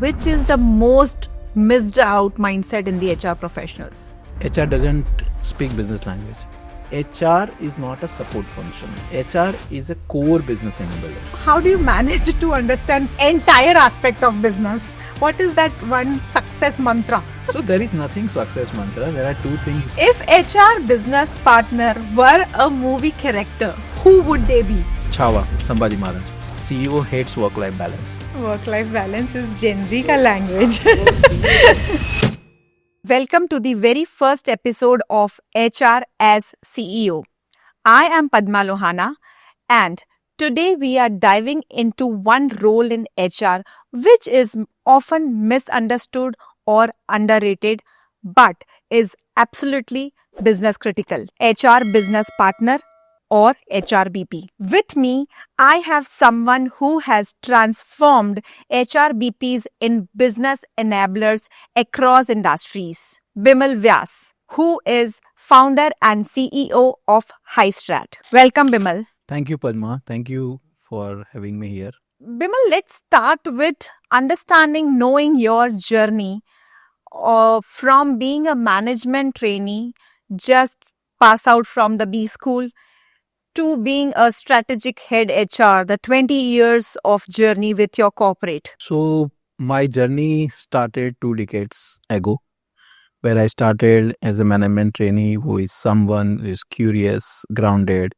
which is the most missed out mindset in the HR professionals? HR doesn't speak business language. HR is not a support function. HR is a core business enabler. How do you manage to understand entire aspect of business? What is that one success mantra? So there is nothing success mantra. There are two things. If HR business partner were a movie character, who would they be? Chhawa, Sambhaji Maharaj. CEO hates work-life balance. Work-life balance is Gen Z ka language. Welcome to the very first episode of HR as CEO. I am Padma Luhana, and today we are diving into one role in HR which is often misunderstood or underrated but is absolutely business critical. HR business partner or HRBP. With me, I have someone who has transformed HRBPs in business enablers across industries. Bimal Vyas, who is founder and CEO of HiveStrat. Welcome, Bimal. Thank you, Padma. Thank you for having me here. Bimal, let's start with knowing your journey from being a management trainee, just pass out from the B school, to being a strategic head HR, the 20 years of journey with your corporate. So my journey started 2 decades ago, where I started as a management trainee who is someone who is curious, grounded,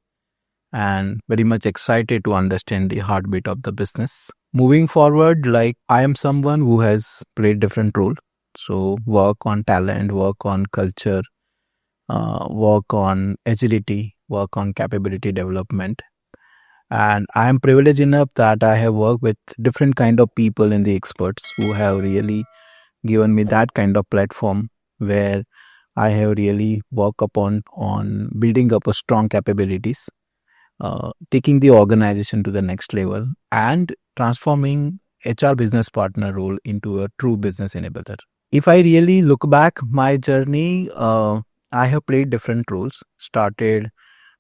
and very much excited to understand the heartbeat of the business. Moving forward, I am someone who has played different roles. So work on talent, work on culture, work on agility, work on capability development. And I am privileged enough that I have worked with different kind of people in the experts who have really given me that kind of platform where I have really worked upon on building up a strong capabilities, taking the organization to the next level and transforming HR business partner role into a true business enabler. If I really look back my journey, I have played different roles, started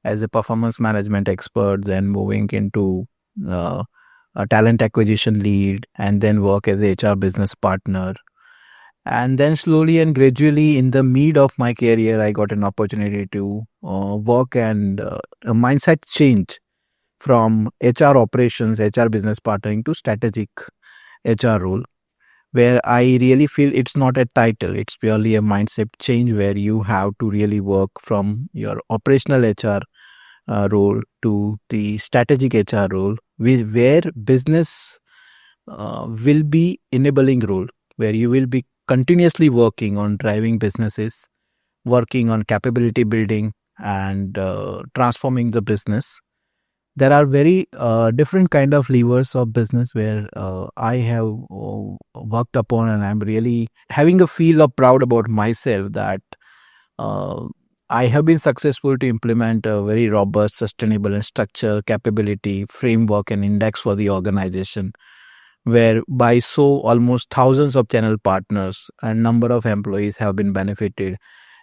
as a performance management expert, then moving into a talent acquisition lead, and then work as a HR business partner. And then slowly and gradually in the mid of my career, I got an opportunity to work and a mindset change from HR operations, HR business partnering to strategic HR role, where I really feel it's not a title, it's purely a mindset change where you have to really work from your operational HR role to the strategic HR role, where business will be enabling role, where you will be continuously working on driving businesses, working on capability building and transforming the business. There are very different kind of levers of business where I have worked upon, and I'm really having a feel of proud about myself that I have been successful to implement a very robust, sustainable and structured capability framework and index for the organization, whereby so almost thousands of channel partners and number of employees have been benefited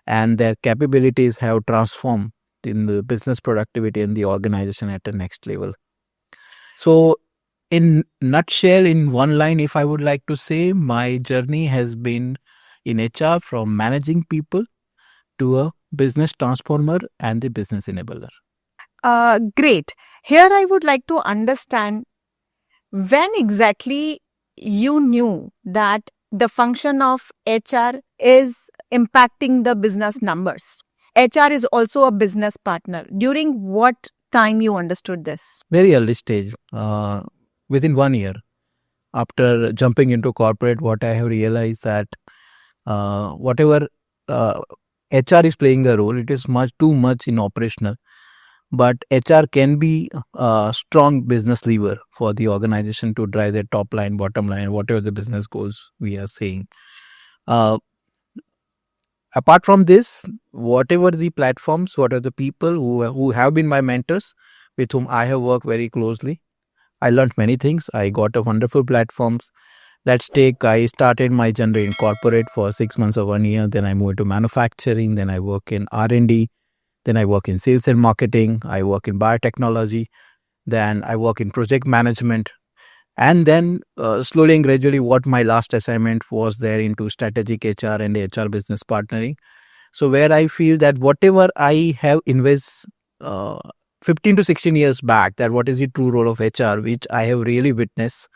and their capabilities have transformed in the business productivity and the organization at the next level. So in nutshell, in one line, if I would like to say, my journey has been in HR from managing people to a business transformer and the business enabler. Great. Here I would like to understand when exactly you knew that the function of HR is impacting the business numbers. HR is also a business partner. During what time you understood this? Very early stage, within 1 year. After jumping into corporate, what I have realized that whatever HR is playing a role, it is much too much in operational. But HR can be a strong business lever for the organization to drive their top line, bottom line, whatever the business goals we are saying. Apart from this, whatever the platforms, what are the people who have been my mentors, with whom I have worked very closely, I learned many things. I got a wonderful platforms. Let's take, I started my journey in corporate for 6 months or 1 year. Then I moved to manufacturing. Then I work in R&D. Then I work in sales and marketing. I work in biotechnology. Then I work in project management. And then slowly and gradually, what my last assignment was there into strategic HR and HR business partnering. So where I feel that whatever I have invest uh, 15 to 16 years back, that what is the true role of HR, which I have really witnessed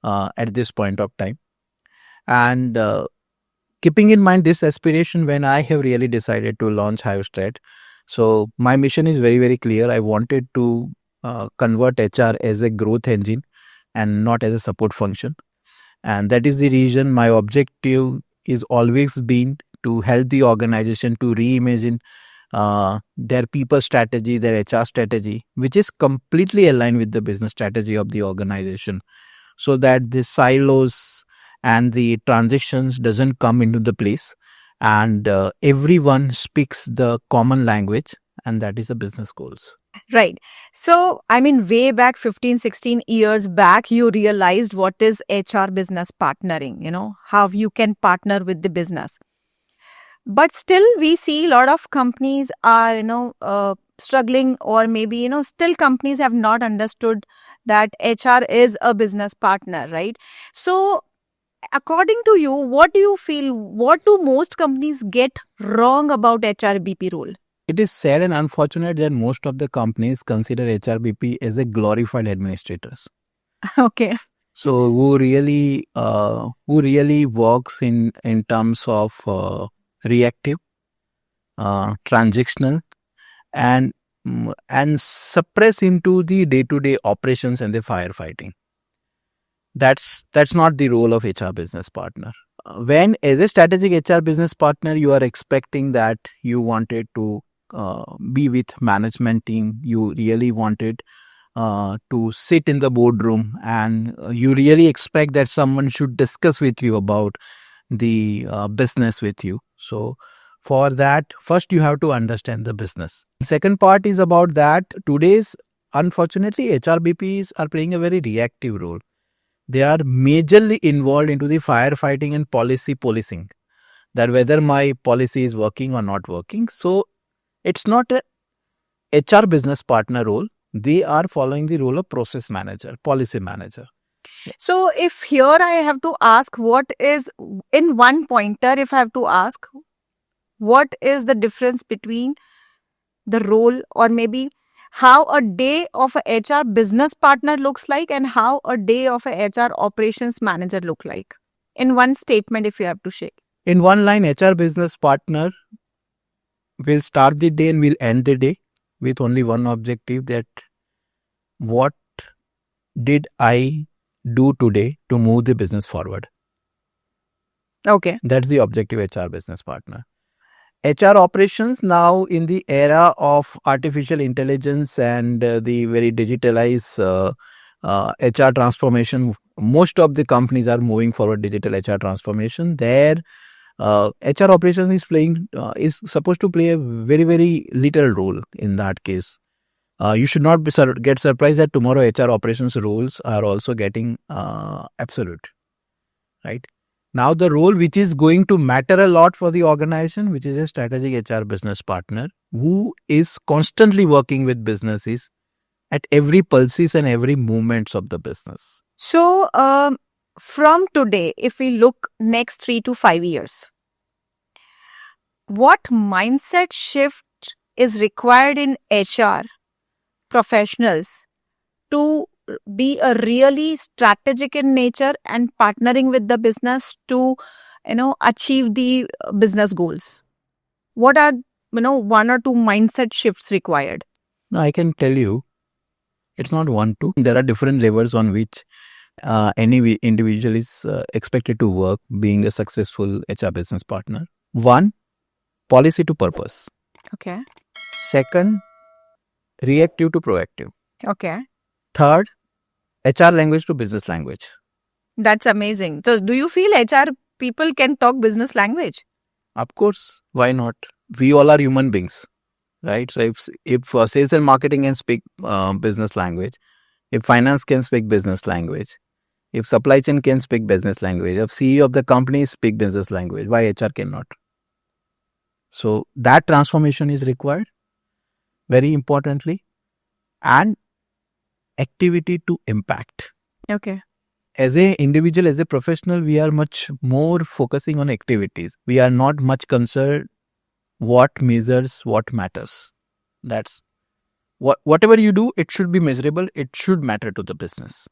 at this point of time. And keeping in mind this aspiration, when I have really decided to launch HiveStrat, so my mission is very, very clear. I wanted to convert HR as a growth engine and not as a support function. And that is the reason my objective is always been to help the organization to reimagine their people strategy, their HR strategy, which is completely aligned with the business strategy of the organization, so that the silos and the transitions doesn't come into the place, and everyone speaks the common language, and that is the business goals. Right. So, I mean, way back 15, 16 years back, you realized what is HR business partnering, how you can partner with the business. But still, we see a lot of companies are, struggling, or maybe, still companies have not understood that HR is a business partner, right? So, according to you, what do you feel? What do most companies get wrong about HRBP role? It is sad and unfortunate that most of the companies consider HRBP as a glorified administrators. Okay. So who really works in terms of reactive, transactional, and suppress into the day-to-day operations and the firefighting. That's not the role of HR business partner. When as a strategic HR business partner, you are expecting that you wanted to be with management team. You really wanted to sit in the boardroom, and you really expect that someone should discuss with you about the business with you. So for that, first you have to understand the business. Second part is about that today's, unfortunately, HRBPs are playing a very reactive role. They are majorly involved into the firefighting and policy policing, that whether my policy is working or not working. So it's not a HR business partner role. They are following the role of process manager, policy manager. So, if here I have to ask, what is, in one pointer, if I have to ask, what is the difference between the role, or maybe how a day of a HR business partner looks like and how a day of a HR operations manager look like? In one statement, if you have to share. In one line, HR business partner will start the day and will end the day with only one objective, that what did I do today to move the business forward? Okay. That's the objective HR business partner. HR operations, now in the era of artificial intelligence and the very digitalized HR transformation, most of the companies are moving forward digital HR transformation. There, HR operations is supposed to play a very, very little role in that case. You should not get surprised that tomorrow HR operations roles are also getting absolute, right? Now the role which is going to matter a lot for the organization, which is a strategic HR business partner, who is constantly working with businesses at every pulses and every movements of the business. So, from today, if we look next 3 to 5 years, what mindset shift is required in HR professionals to be a really strategic in nature and partnering with the business to achieve the business goals? What are one or two mindset shifts required? Now I can tell you, it's not one two. There are different levels on which any individual is expected to work being a successful HR business partner. One, policy to purpose. Okay. Second, reactive to proactive. Okay. Third, HR language to business language. That's amazing. So do you feel HR people can talk business language? Of course, why not? We all are human beings, right? So if sales and marketing can speak business language, if finance can speak business language, if supply chain can speak business language, if CEO of the company speak business language, why HR cannot? So that transformation is required, very importantly, and activity to impact. Okay. as a individual, as a professional, we are much more focusing on activities. We are not much concerned what measures what matters. That's whatever you do, it should be measurable. It should matter to the business.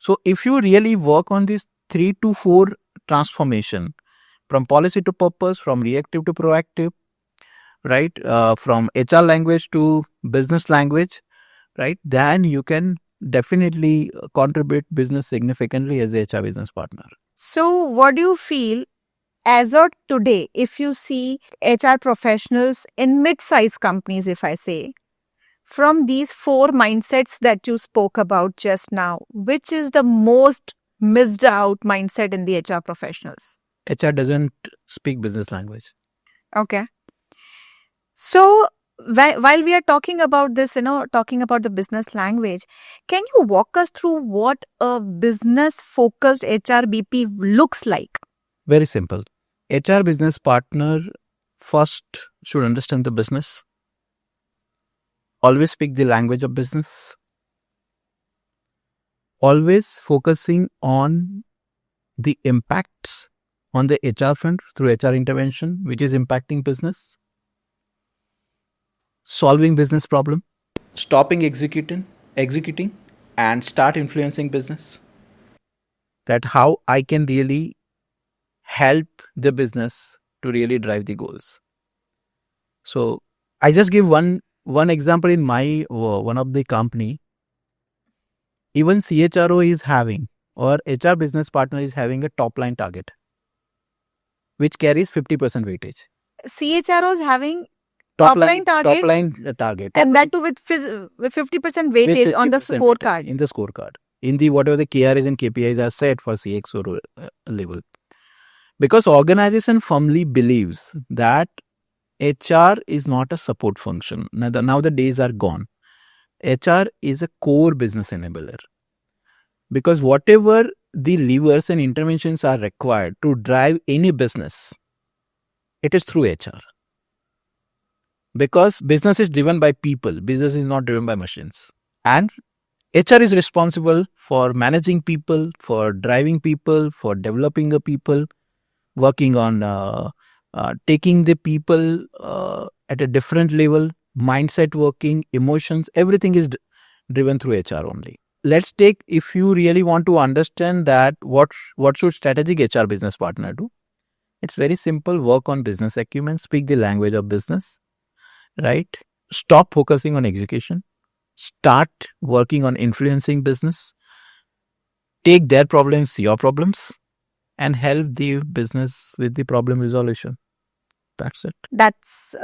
So if you really work on this 3 to 4 transformation from policy to purpose, from reactive to proactive, right? From HR language to business language, right? Then you can definitely contribute business significantly as a HR business partner. So, what do you feel as of today, if you see HR professionals in mid-sized companies, if I say, from these 4 mindsets that you spoke about just now, which is the most missed out mindset in the HR professionals? HR doesn't speak business language. Okay. So, while we are talking about this, talking about the business language, can you walk us through what a business focused HRBP looks like? Very simple. HR business partner first should understand the business, always speak the language of business, always focusing on the impacts on the HR front through HR intervention, which is impacting business, solving business problem, stopping executing, and start influencing business. That how I can really help the business to really drive the goals. So I just give one example in my one of the company. Even CHRO is having, or HR business partner is having a top line target, which carries 50% weightage. CHROs having top line target, and that too with 50% weightage on the scorecard. In the scorecard, in the whatever the KRs and KPIs are set for CXO level. Because organization firmly believes that HR is not a support function. Now the days are gone. HR is a core business enabler. Because whatever the levers and interventions are required to drive any business, it is through HR. Because business is driven by people. Business is not driven by machines. And HR is responsible for managing people, for driving people, for developing the people, working on taking the people at a different level, mindset working, emotions, everything is driven through HR only. Let's take, if you really want to understand that, what should strategic HR business partner do? It's very simple. Work on business acumen, speak the language of business, right? Stop focusing on execution. Start working on influencing business. Take their problems, your problems, and help the business with the problem resolution. That's it. That's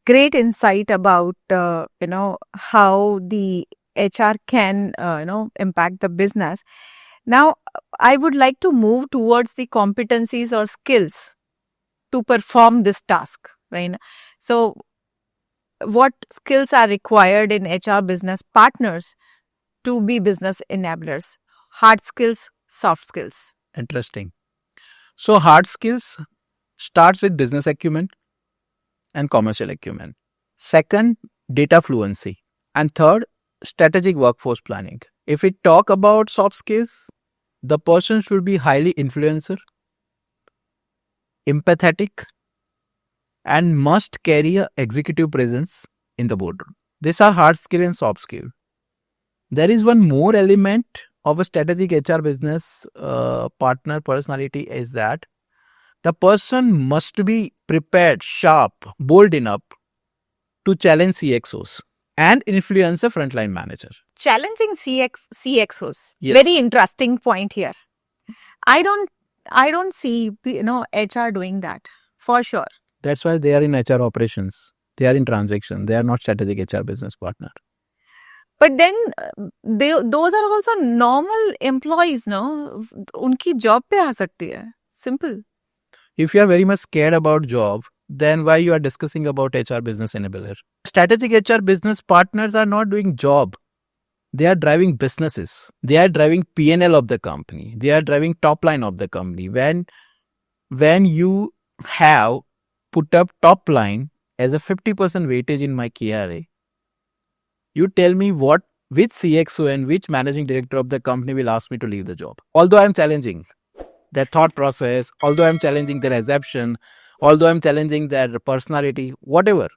great insight about how the HR can impact the business. Now, I would like to move towards the competencies or skills to perform this task, right? So, what skills are required in HR business partners to be business enablers? Hard skills, soft skills. Interesting. So hard skills starts with business acumen and commercial acumen. Second, data fluency. And third, strategic workforce planning. If we talk about soft skills, the person should be highly influencer, empathetic, and must carry a executive presence in the boardroom. These are hard skill and soft skill. There is one more element of a strategic HR business partner personality, is that the person must be prepared, sharp, bold enough to challenge CXOs and influence a frontline manager. Challenging CXOs. Yes. Very interesting point here. I don't see HR doing that for sure. That's why they are in HR operations. They are in transaction. They are not strategic HR business partner. But then those are also normal employees, no? उनकी job पे आ सकती है. Simple. If you are very much scared about job, then why you are discussing about HR business enabler? Strategic HR business partners are not doing job. They are driving businesses. They are driving P&L of the company. They are driving top line of the company. When you have put up top line as a 50% weightage in my KRA, you tell me what which CXO and which managing director of the company will ask me to leave the job. Although I'm challenging their thought process, although I'm challenging their assumption, although I'm challenging their personality, whatever.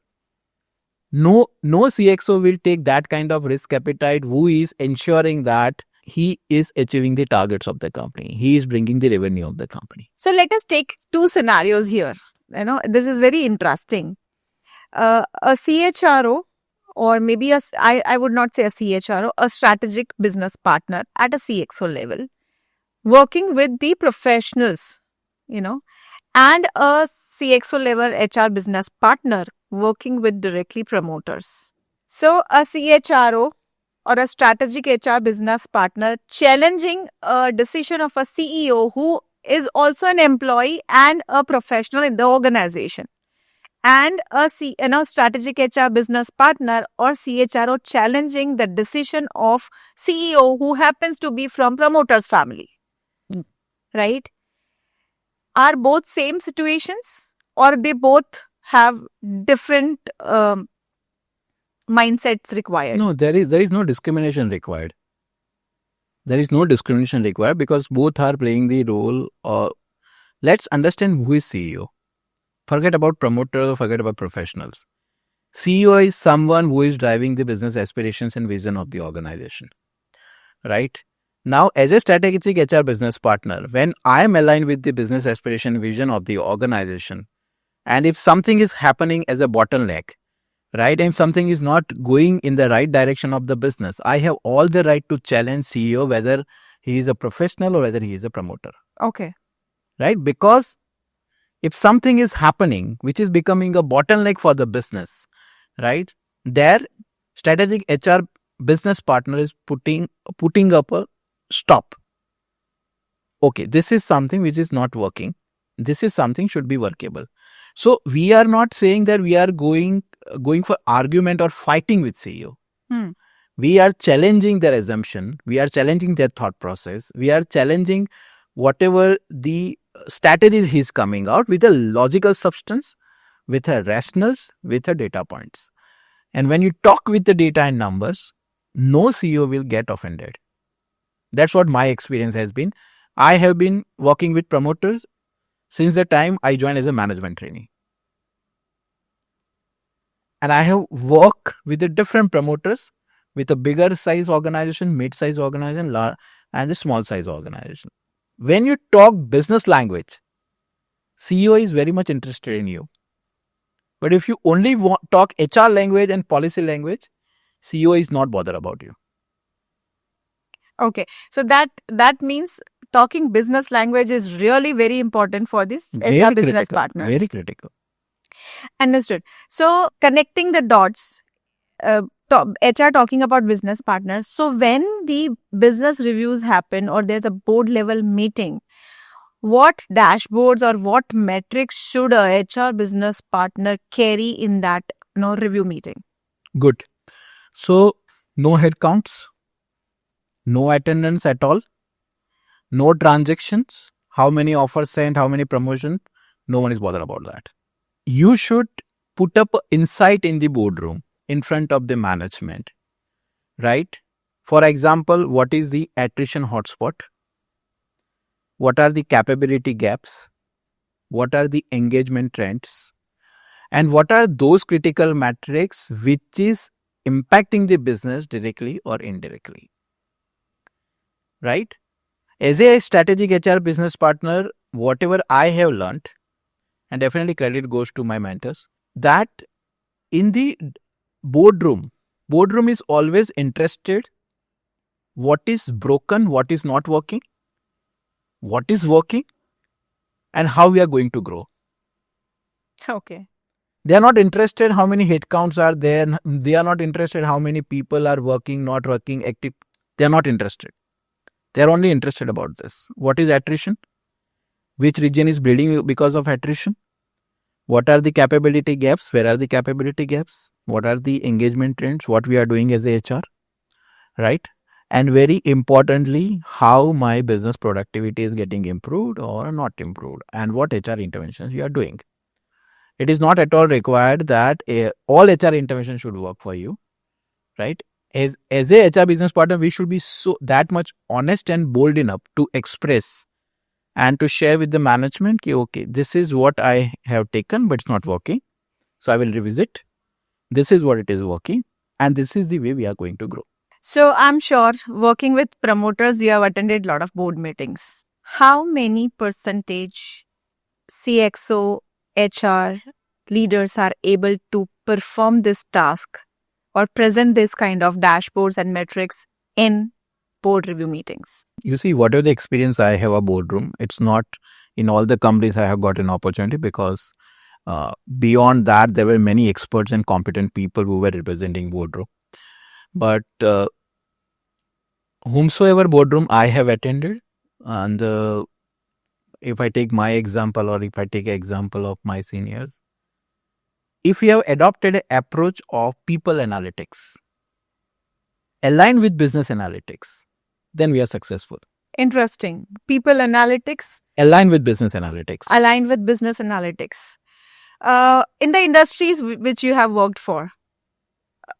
No CXO will take that kind of risk appetite who is ensuring that he is achieving the targets of the company. He is bringing the revenue of the company. So let us take two scenarios here. This is very interesting. A CHRO, or maybe I would not say a CHRO, a strategic business partner at a CXO level, working with the professionals, and a CXO level HR business partner working with directly promoters. So a CHRO or a strategic HR business partner challenging a decision of a CEO who is also an employee and a professional in the organization, and a strategic HR business partner or CHRO challenging the decision of CEO who happens to be from promoter's family. Right? Are both same situations, or they both have different mindsets required? No, there is no discrimination required. There is no discrimination required because both are playing the role. Let's understand who is CEO. Forget about promoter, forget about professionals. CEO is someone who is driving the business aspirations and vision of the organization. Right? Now, as a strategic HR business partner, when I am aligned with the business aspiration vision of the organization, and if something is happening as a bottleneck, right, and something is not going in the right direction of the business, I have all the right to challenge CEO whether he is a professional or whether he is a promoter. Okay. Right? Because if something is happening which is becoming a bottleneck for the business, right, their strategic HR business partner is putting up a stop. Okay, this is something which is not working. This is something should be workable. So we are not saying that we are going for argument or fighting with CEO. We are challenging their assumption. We are challenging their thought process. We are challenging whatever the strategies he's coming out with a logical substance, with a rationals, with a data points. And when you talk with the data and numbers, no CEO will get offended. That's what my experience has been. I have been working with promoters since the time I joined as a management trainee. And I have worked with the different promoters with a bigger size organization, mid-size organization, and a small size organization. When you talk business language, CEO is very much interested in you. But if you only talk HR language and policy language, CEO is not bothered about you. Okay, so that means talking business language is really very important for this HR business partners. Very critical. Understood. So connecting the dots, HR talking about business partners. So when the business reviews happen or there's a board level meeting, what dashboards or what metrics should a HR business partner carry in that review meeting? Good. So no headcounts, no attendance at all, no transactions, how many offers sent, how many promotions, no one is bothered about that. You should put up insight in the boardroom in front of the management, right? For example, what is the attrition hotspot? What are the capability gaps? What are the engagement trends? And what are those critical metrics which is impacting the business directly or indirectly? Right? As a strategic HR business partner, whatever I have learned, and definitely credit goes to my mentors, that in the boardroom is always interested what is broken, what is not working, what is working, and how we are going to grow. Okay. They are not interested how many headcounts are there. They are not interested how many people are working, not working, active. They are not interested. They are only interested about this. What is attrition? Which region is bleeding because of attrition? What are the capability gaps? Where are the capability gaps? What are the engagement trends? What we are doing as a HR? Right? And very importantly, how my business productivity is getting improved or not improved, and what HR interventions you are doing. It is not at all required that all HR intervention should work for you, right? As a HR business partner, we should be so that much honest and bold enough to express and to share with the management ki, okay, this is what I have taken, but it's not working. So I will revisit. This is what it is working. And this is the way we are going to grow. So I'm sure working with promoters, you have attended a lot of board meetings. How many percentage CXO HR leaders are able to perform this task or present this kind of dashboards and metrics in board review meetings? You see, whatever the experience I have a boardroom, it's not in all the companies I have got an opportunity because beyond that, there were many experts and competent people who were representing boardroom. But whomsoever boardroom I have attended, and if I take my example or if I take an example of my seniors, if we have adopted an approach of people analytics, aligned with business analytics, then we are successful. Interesting. People analytics. Aligned with business analytics. Aligned with business analytics. In the industries which you have worked for,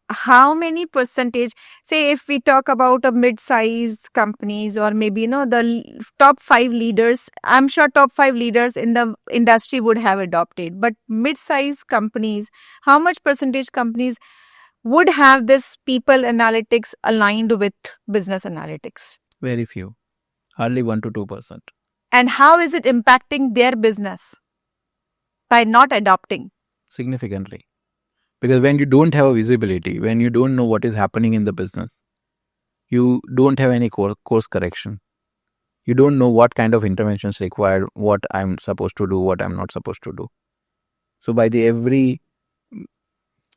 how many percentage, say if we talk about a mid-sized companies or maybe the top 5 leaders, I'm sure top 5 leaders in the industry would have adopted, but mid-sized companies, how much percentage companies would have this people analytics aligned with business analytics? Very few, hardly 1 to 2%. And how is it impacting their business by not adopting? Significantly. Because when you don't have a visibility, when you don't know what is happening in the business, you don't have any course correction. You don't know what kind of interventions required, what I'm supposed to do, what I'm not supposed to do. So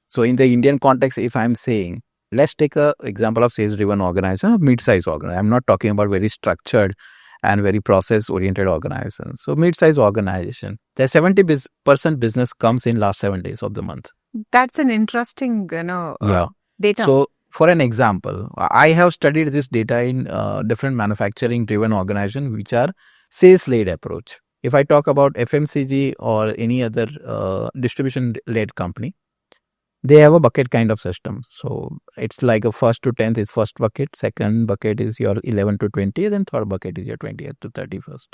so in the Indian context, if I'm saying, let's take an example of sales-driven organization, a mid-size organization. I'm not talking about very structured and very process-oriented organizations. So mid-size organization, the 70% business comes in last 7 days of the month. That's an interesting, data. So, for an example, I have studied this data in different manufacturing-driven organizations which are sales-led approach. If I talk about FMCG or any other distribution-led company, they have a bucket kind of system. So, it's like a 1st to 10th is first bucket, second bucket is your 11 to 20th, and third bucket is your 20th to 31st.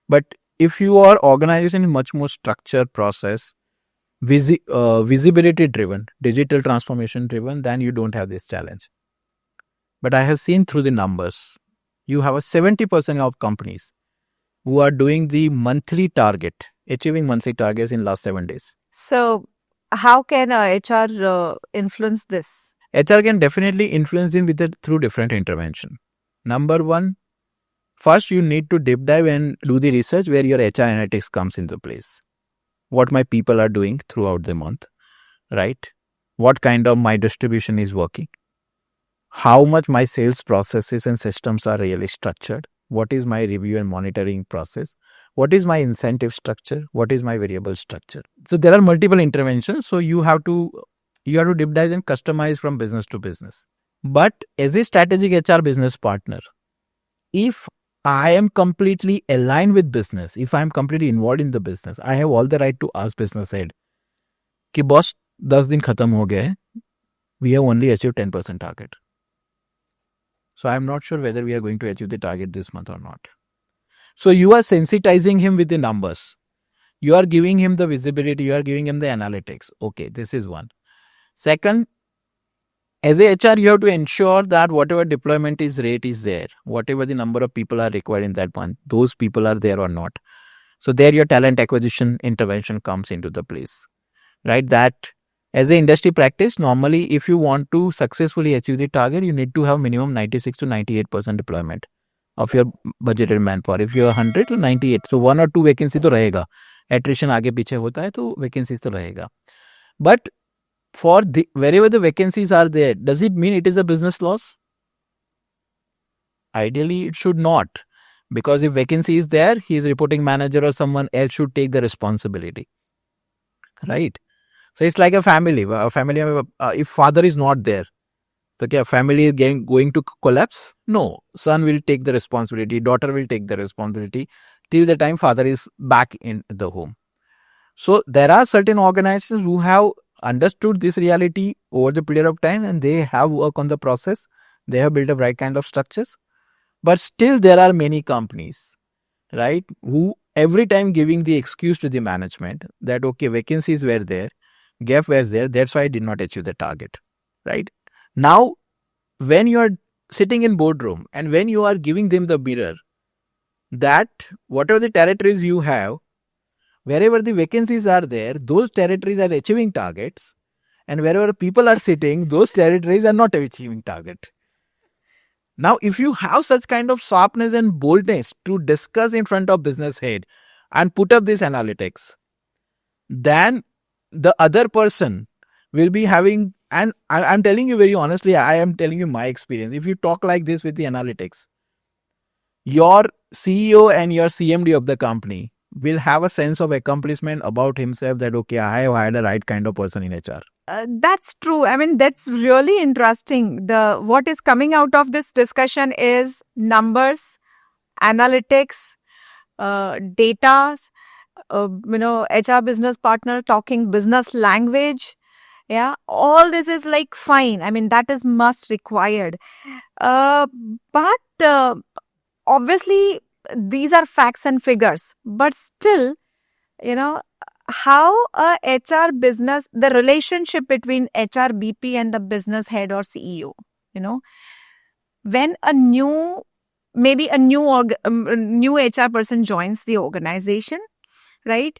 But if you are organization in much more structured process, visibility driven, digital transformation driven, then you don't have this challenge. But I have seen through the numbers, you have a 70% of companies who are doing the monthly target, achieving monthly targets in last 7 days. So how can HR influence this? HR can definitely influence them through different intervention. Number one, first you need to deep dive and do the research where your HR analytics comes into place. What my people are doing throughout the month, right? What kind of my distribution is working? How much my sales processes and systems are really structured? What is my review and monitoring process? What is my incentive structure? What is my variable structure? So there are multiple interventions. So you have to deep dive and customize from business to business. But as a strategic HR business partner, if I am completely aligned with business, if I am completely involved in the business, I have all the right to ask business head, कि boss 10 दिन खत्म हो गए, we have only achieved 10% target. So I am not sure whether we are going to achieve the target this month or not. So you are sensitizing him with the numbers. You are giving him the visibility. You are giving him the analytics. Okay, this is one. Second, as a HR, you have to ensure that whatever deployment rate is there, whatever the number of people are required in that month, those people are there or not. So there your talent acquisition intervention comes into the place, right? That as an industry practice, normally if you want to successfully achieve the target, you need to have minimum 96 to 98% deployment of your budgeted manpower. If you are 100 to 98, so 1 or 2 vacancy तो रहेगा. Attrition आगे पीछे होता है तो vacancies तो रहेगा. But for wherever the vacancies are there, does it mean it is a business loss? Ideally, it should not. Because if vacancy is there, his reporting manager or someone else should take the responsibility. Right? So it's like a family. If father is not there, so क्या family is going to collapse? No. Son will take the responsibility. Daughter will take the responsibility till the time father is back in the home. So there are certain organizations who have understood this reality over the period of time, and they have worked on the process. They have built the right kind of structures. But still, there are many companies, right, who every time giving the excuse to the management that, okay, vacancies were there, gap was there, that's why I did not achieve the target, right? Now, when you are sitting in boardroom and when you are giving them the mirror, that whatever the territories you have, wherever the vacancies are there, those territories are achieving targets, and wherever people are sitting, those territories are not achieving target. Now, if you have such kind of sharpness and boldness to discuss in front of business head and put up this analytics, then the other person will be having, and I'm telling you very honestly, I am telling you my experience. If you talk like this with the analytics, your CEO and your CMD of the company will have a sense of accomplishment about himself that, okay, I have hired the right kind of person in HR. That's true. I mean, that's really interesting. The what is coming out of this discussion is numbers, analytics, data, HR business partner talking business language. Yeah, all this is like fine. I mean, that is must required. But obviously, these are facts and figures. But still, you know, how a HR business, the relationship between HR BP and the business head or CEO, when a new, maybe a new HR person joins the organization, right?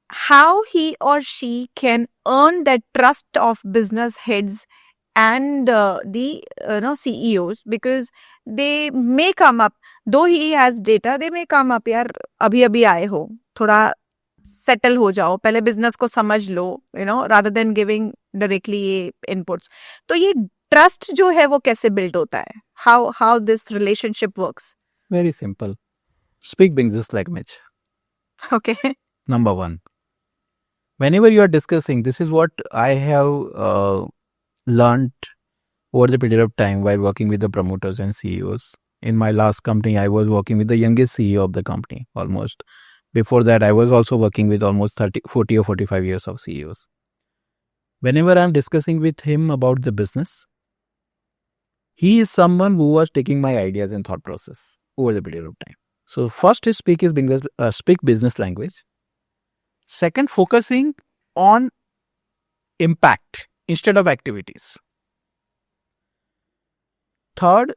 How he or she can earn that trust of business heads and the CEOs, because they may come up, though he has data, they may come up, यार अभी अभी आए हो, थोड़ा settle हो जाओ, पहले business को समझ लो, rather than giving directly ये inputs. तो ये ट्रस्ट जो है वो कैसे बिल्ड होता है? How this relationship works? Very simple. Speak business language. Okay. Number one. Whenever you are discussing, this is what I have learned over the period of time while working with the promoters and CEOs. In my last company, I was working with the youngest CEO of the company almost. Before that, I was also working with almost 40 or 45 years of CEOs. Whenever I'm discussing with him about the business, he is someone who was taking my ideas and thought process over the period of time. So first is speak business language. Second, focusing on impact instead of activities. Third,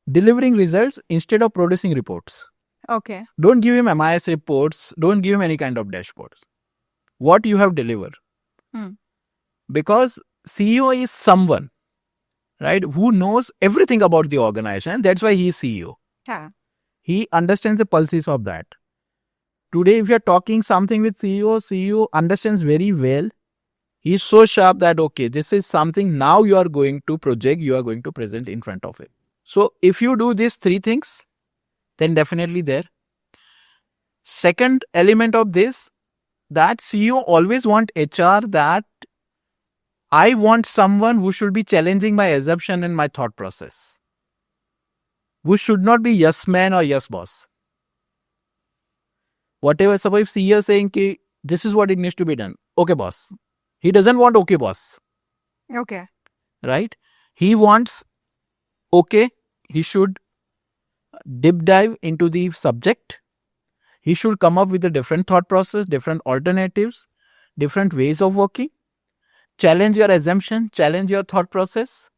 delivering results instead of producing reports. Okay. Don't give him MIS reports. Don't give him any kind of dashboards. What you have delivered. Because CEO is someone, right, who knows everything about the organization. That's why he is CEO. Yeah. He understands the pulses of that. Today, if you're talking something with CEO understands very well. He's so sharp that, okay, this is something now you are going to project, you are going to present in front of him. So if you do these three things, then definitely there. Second element of this, that CEO always want HR that I want someone who should be challenging my assumption and my thought process. Who should not be yes man or yes boss. Whatever, suppose CEO is saying ki, this is what it needs to be done. Okay, boss. He doesn't want okay, boss. Okay. Right? He wants okay. He should deep dive into the subject. He should come up with a different thought process, different alternatives, different ways of working. Challenge your assumption, challenge your thought process,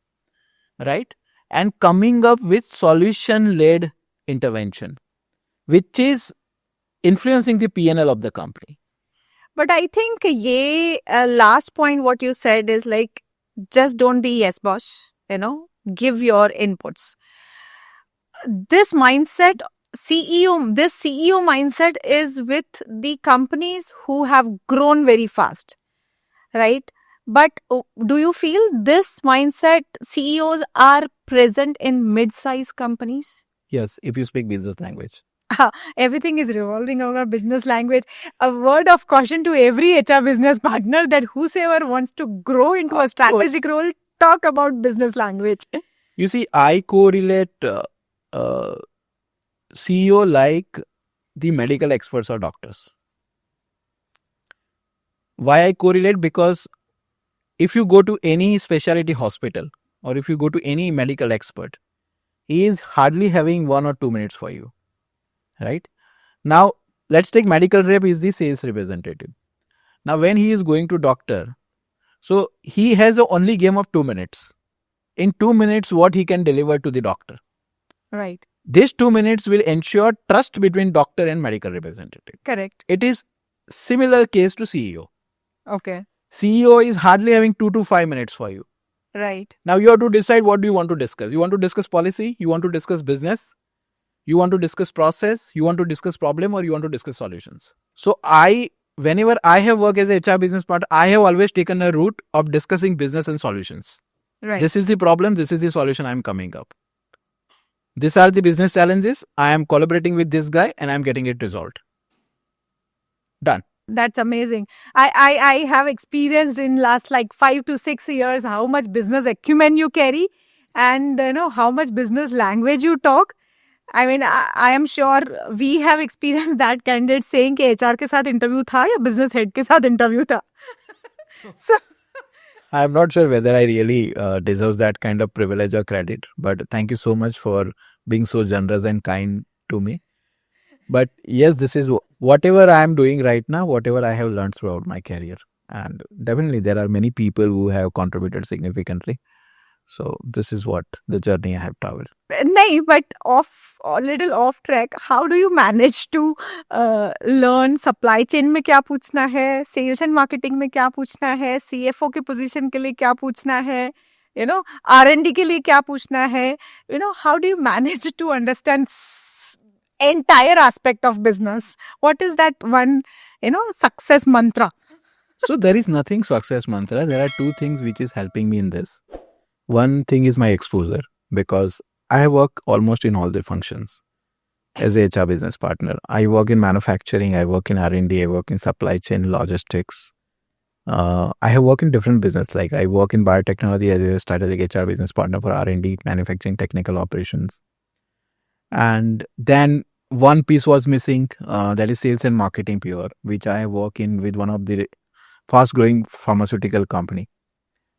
right? And coming up with solution-led intervention, which is influencing the P&L of the company. But I think last point what you said is like, just don't be yes boss, give your inputs. This mindset, this CEO mindset is with the companies who have grown very fast, right? But do you feel this mindset CEOs are present in mid-sized companies? Yes, if you speak business language. Everything is revolving around business language. A word of caution to every HR business partner that whosoever wants to grow into a strategic role, talk about business language. You see, I correlate CEO like the medical experts or doctors. Why I correlate? Because if you go to any specialty hospital or if you go to any medical expert, he is hardly having 1 or 2 minutes for you, right? Now, let's take medical rep is the sales representative. Now, when he is going to doctor, so he has a only game of 2 minutes. In 2 minutes, what he can deliver to the doctor. Right. These 2 minutes will ensure trust between doctor and medical representative. Correct. It is similar case to CEO. Okay. CEO is hardly having 2 to 5 minutes for you. Right. Now you have to decide what do you want to discuss. You want to discuss policy, you want to discuss business, you want to discuss process, you want to discuss problem, or you want to discuss solutions. So whenever I have worked as a HR business partner, I have always taken a route of discussing business and solutions. Right. This is the problem, this is the solution I'm coming up. These are the business challenges. I am collaborating with this guy and I'm getting it resolved. Done. That's amazing. I have experienced in last like 5 to 6 years how much business acumen you carry and how much business language you talk. I mean, I am sure we have experienced that candidate saying कि HR के साथ interview था या business head के साथ interview था. So I'm not sure whether I really deserve that kind of privilege or credit, but thank you so much for being so generous and kind to me. But yes, this is whatever I am doing right now, whatever I have learned throughout my career. And definitely there are many people who have contributed significantly. So this is what the journey I have traveled. nahi, but a little off track. How do you manage to learn supply chain में क्या पूछना है, sales and marketing में क्या पूछना है, CFO के position के लिए क्या पूछना है, R&D के लिए क्या पूछना है, how do you manage to understand entire aspect of business? What is that one, success mantra? So there is nothing success mantra. There are two things which is helping me in this. One thing is my exposure, because I work almost in all the functions as a HR business partner. I work in manufacturing, I work in R&D, I work in supply chain, logistics. I have worked in different business. Like I work in biotechnology as a strategic HR business partner for R&D, manufacturing, technical operations. And then one piece was missing, that is sales and marketing pure, which I work in with one of the fast growing pharmaceutical company.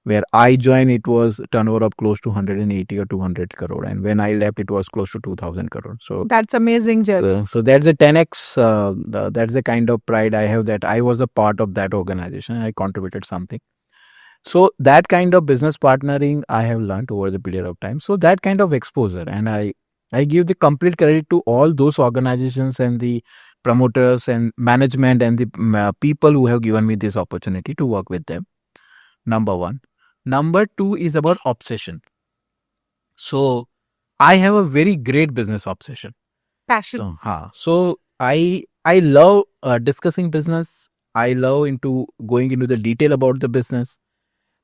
Where I joined, it was turnover of close to 180 or 200 crore. And when I left, it was close to 2000 crore. So that's amazing, Jay. so that's a 10x. That's the kind of pride I have that I was a part of that organization. I contributed something. So that kind of business partnering I have learned over the period of time. So that kind of exposure, and I give the complete credit to all those organizations and the promoters and management and the people who have given me this opportunity to work with them. Number one. Number two is about obsession. So I have a very great business obsession. Passion. So I love discussing business. I love going into the detail about the business.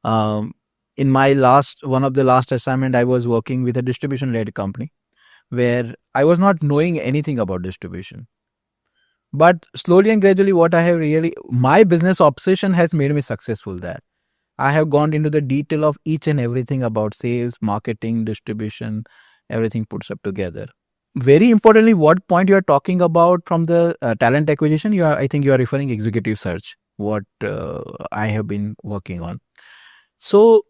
In my one of the last assignment, I was working with a distribution-led company where I was not knowing anything about distribution. But slowly and gradually, my business obsession has made me successful there. I have gone into the detail of each and everything about sales, marketing, distribution, everything puts up together. Very importantly, what point you are talking about from the talent acquisition, I think you are referring executive search, what I have been working on. So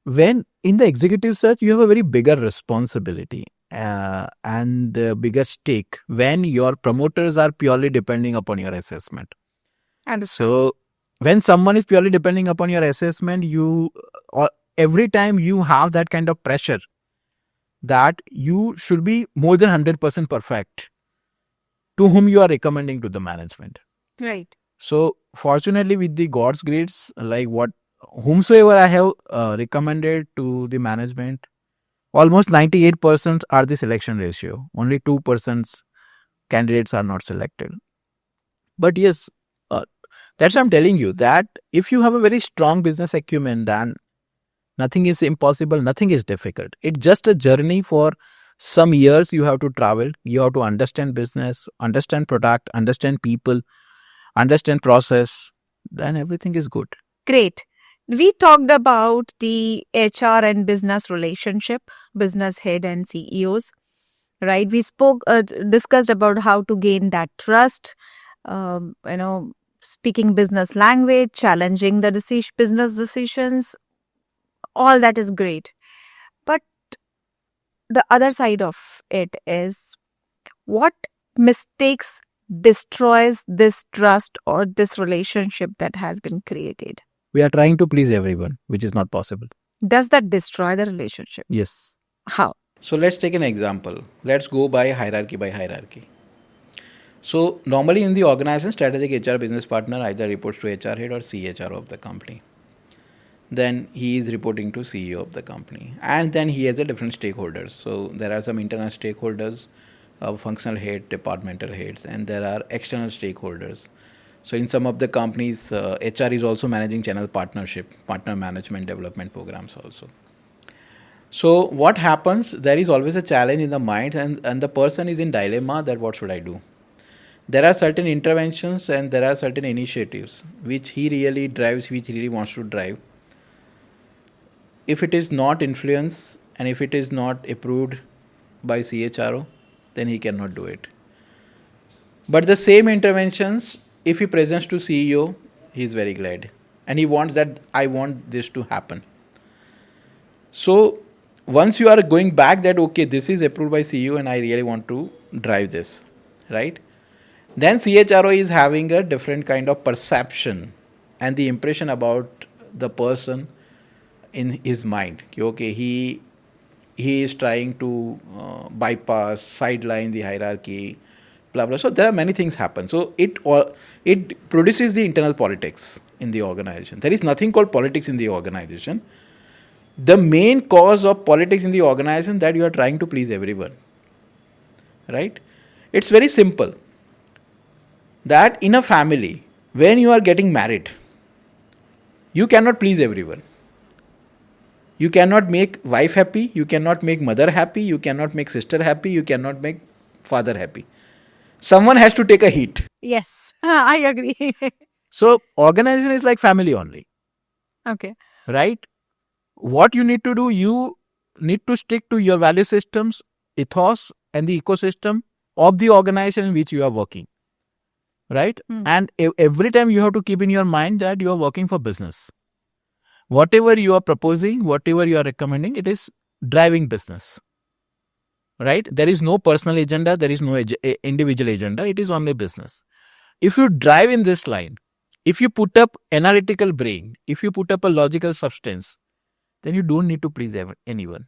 when in the executive search, you have a very bigger responsibility and bigger stake when your promoters are purely depending upon your assessment. And so when someone is purely depending upon your assessment, every time you have that kind of pressure that you should be more than 100% perfect to whom you are recommending to the management. Right. So fortunately, with the God's grace, like whomsoever I have recommended to the management, almost 98% are the selection ratio. Only 2% candidates are not selected. But yes, that's what I'm telling you, that if you have a very strong business acumen, then nothing is impossible, nothing is difficult. It's just a journey for some years you have to travel. You have to understand business, understand product, understand people, understand process. Then everything is good. Great. We talked about the HR and business relationship, business head and CEOs, right? We discussed about how to gain that trust, speaking business language, challenging the business decisions, all that is great. But the other side of it is, what mistakes destroys this trust or this relationship that has been created? We are trying to please everyone, which is not possible. Does that destroy the relationship? Yes. How? So let's take an example. Let's go by hierarchy by hierarchy. So normally in the organization, strategic HR business partner either reports to HR head or CHRO of the company. Then he is reporting to CEO of the company, and then he has a different stakeholders. So there are some internal stakeholders, functional head, departmental heads, and there are external stakeholders. So in some of the companies, HR is also managing channel partnership, partner management development programs also. So what happens? There is always a challenge in the mind, and the person is in dilemma that what should I do? There are certain interventions and there are certain initiatives which he really drives, which he really wants to drive. If it is not influenced and if it is not approved by CHRO, then he cannot do it. But the same interventions, if he presents to CEO, he is very glad. And he wants that, I want this to happen. So once you are going back that, okay, this is approved by CEO and I really want to drive this, right? Then CHRO is having a different kind of perception and the impression about the person in his mind. Okay, he is trying to bypass, sideline the hierarchy, blah blah. So there are many things happen. So it produces the internal politics in the organization. There is nothing called politics in the organization. The main cause of politics in the organization that you are trying to please everyone, right? It's very simple. That in a family, when you are getting married, you cannot please everyone. You cannot make wife happy, you cannot make mother happy, you cannot make sister happy, you cannot make father happy. Someone has to take a hit. Yes, I agree. So organization is like family only. Okay. Right? What you need to do, you need to stick to your value systems, ethos, and the ecosystem of the organization in which you are working. Right? And every time you have to keep in your mind that you are working for business. Whatever you are proposing, whatever you are recommending, it is driving business. Right? There is no personal agenda, there is no individual agenda, it is only business. If you drive in this line, if you put up analytical brain, if you put up a logical substance, then you don't need to please anyone.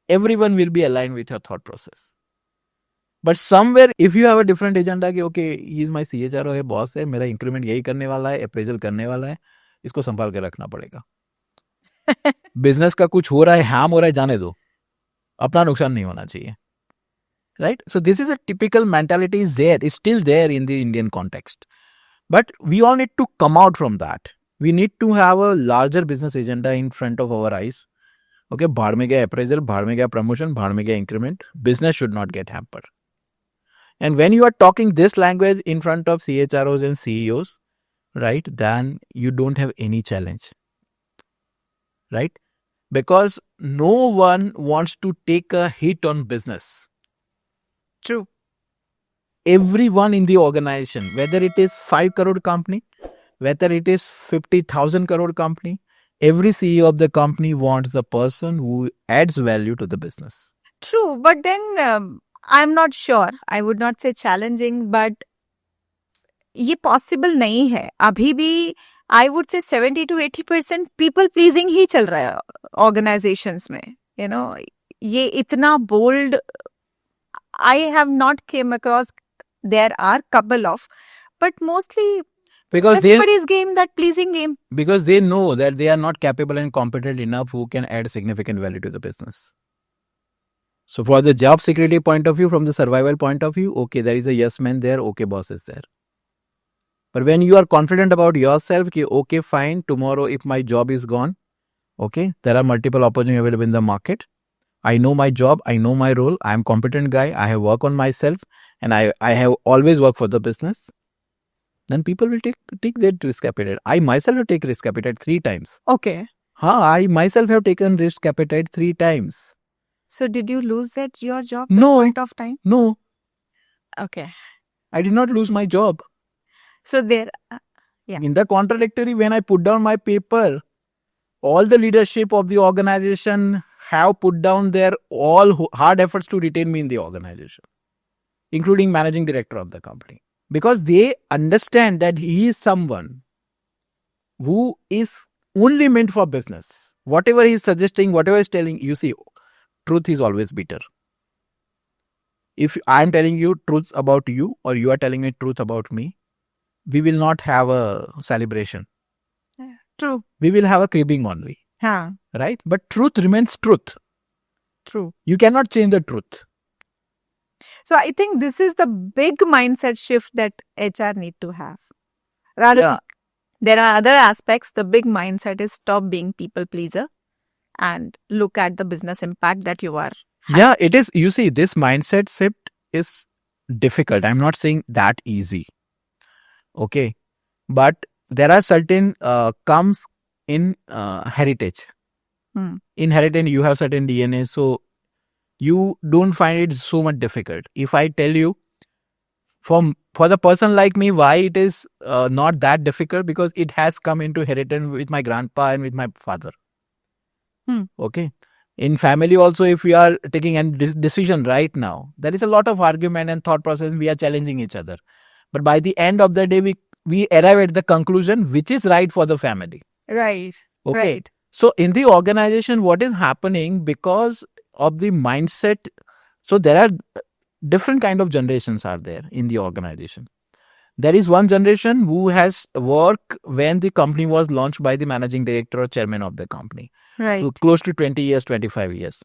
Everyone will be aligned with your thought process. But somewhere, if you have a different agenda, कि okay, he is my CHRO है, boss है, मेरा increment यही करने वाला है, appraisal करने वाला है, इसको संभाल के रखना पड़ेगा. बिजनेस का कुछ हो रहा है, हार्म हो रहा है, जाने दो. अपना नुकसान नहीं होना चाहिए. Right? So this is a typical mentality is there. It's still there in the Indian context. But we all need to come out from that. We need to have a larger business agenda in front of our eyes. Okay, भाड़ में गया appraisal, भाड़ में गया promotion, भाड़ में गया increment. Business should not get hampered. And when you are talking this language in front of CHROs and CEOs, right, then you don't have any challenge. Right? Because no one wants to take a hit on business. True. Everyone in the organization, whether it is 5 crore company, whether it is 50,000 crore company, every CEO of the company wants the person who adds value to the business. True, but then I'm not sure. I would not say challenging, but ये possible नहीं है. अभी भी I would say 70 to 80% people pleasing ही चल रहा है organizations में. You know, ये इतना bold I have not came across. There are couple of, but mostly because everybody's game, that pleasing game. Because they know that they are not capable and competent enough who can add significant value to the business. So for the job security point of view, from the survival point of view, okay, there is a yes man there, okay, boss is there. But when you are confident about yourself, okay, fine, tomorrow if my job is gone, okay, there are multiple opportunities available in the market. I know my job, I know my role, I am a competent guy, I have worked on myself, and I have always worked for the business. Then people will take that risk appetite. I myself have taken risk appetite 3 times. Okay. I myself have taken risk appetite 3 times. So did you lose your job No. at point of time? No. Okay. I did not lose my job. So there, Yeah. In the contradictory, when I put down my paper, all the leadership of the organization have put down their all hard efforts to retain me in the organization, including managing director of the company, because they understand that he is someone who is only meant for business. Whatever he's suggesting, whatever he's telling, you see, truth is always bitter. If I'm telling you truth about you or you are telling me truth about me, we will not have a celebration. True. We will have a cribbing only. Huh. Right? But truth remains truth. True. You cannot change the truth. So I think this is the big mindset shift that HR need to have. Rather, there are other aspects. The big mindset is stop being people pleaser and look at the business impact that you are. Yeah, it is. You see, this mindset shift is difficult. I'm not saying that easy. Okay. But there are certain comes in heritage. In heritage, you have certain DNA. So you don't find it so much difficult. If I tell you, for the person like me, why it is not that difficult, because it has come into inheritance with my grandpa and with my father. Okay. In family also, if we are taking a decision right now, there is a lot of argument and thought process. We are challenging each other. But by the end of the day, we arrive at the conclusion which is right for the family. Right. Okay. Right. So in the organization, what is happening because of the mindset? So there are different kind of generations are there in the organization. There is one generation who has worked when the company was launched by the managing director or chairman of the company. Right. So close to 20 years, 25 years.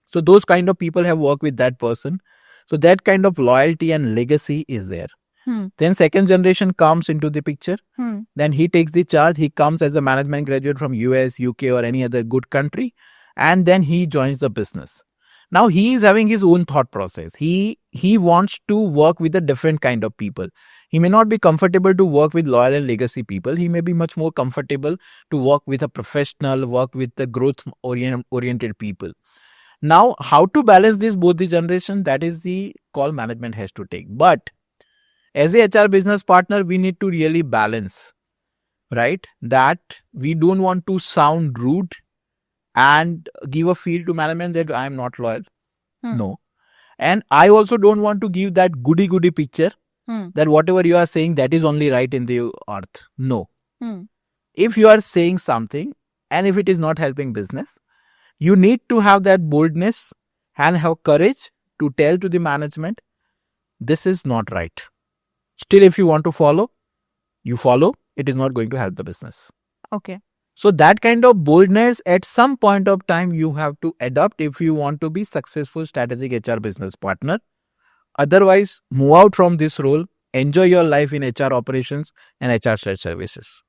So those kind of people have worked with that person. So that kind of loyalty and legacy is there. Then second generation comes into the picture. Then he takes the charge. He comes as a management graduate from US, UK or any other good country. And then he joins the business. Now he is having his own thought process. He wants to work with a different kind of people. He may not be comfortable to work with loyal and legacy people. He may be much more comfortable to work with a professional, work with the growth oriented people. Now, how to balance this both the generation, that is the call management has to take. But as a HR business partner, we need to really balance, right? That we don't want to sound rude and give a feel to management that I am not loyal. No. And I also don't want to give that goody picture that whatever you are saying, that is only right in the earth. No. If you are saying something and if it is not helping business, you need to have that boldness and have courage to tell to the management, this is not right. Still, if you want to follow, you follow. It is not going to help the business. Okay. So that kind of boldness at some point of time you have to adopt if you want to be successful strategic HR business partner. Otherwise, move out from this role, enjoy your life in HR operations and HR shared services,